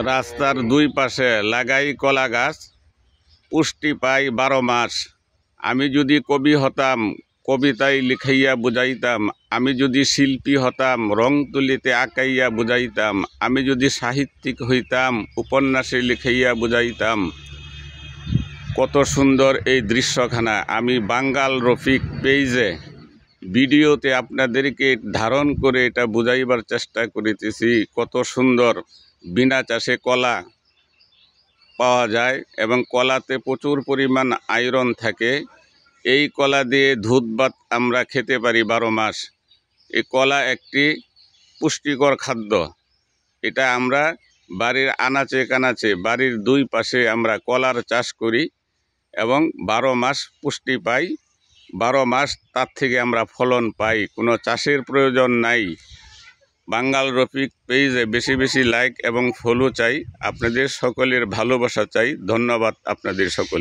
রাস্তার দুই পাশে লাগাই কলা গাছ, পুষ্টি পাই 12 মাস। আমি যদি কবি হতাম, কবিতায় লিখাইয়া বুঝাইতাম। আমি যদি শিল্পী হতাম, রং তুলিতে আঁকাইয়া বুঝাইতাম। আমি যদি সাহিত্যিক হইতাম, উপন্যাসে লিখাইয়া বুঝাইতাম। কত সুন্দর এই দৃশ্যখানা। আমি বাঙ্গাল রফিক পেজে ভিডিওতে আপনাদেরকে ধারণ করে এটা বুঝাইবার চেষ্টা করিতেছি। কত সুন্দর বিনা চাষে কলা পাওয়া যায় এবং কলাতে প্রচুর পরিমাণ আয়রন থাকে। এই কলা দিয়ে দুধ ভাত আমরা খেতে পারি 12 মাস। এই কলা একটি পুষ্টিকর খাদ্য। এটা আমরা বাড়ির আনাচে কানাচে, বাড়ির দুই পাশে আমরা কলার চাষ করি এবং 12 মাস পুষ্টি পাই। 12 মাস তার থেকে আমরা ফলন পাই, কোনো চাষের প্রয়োজন নাই। বাঙ্গাল রফিক পেজে বেশি বেশি লাইক এবং ফলো চাই। আপনাদের সকলের ভালোবাসা চাই। ধন্যবাদ আপনাদের সকল।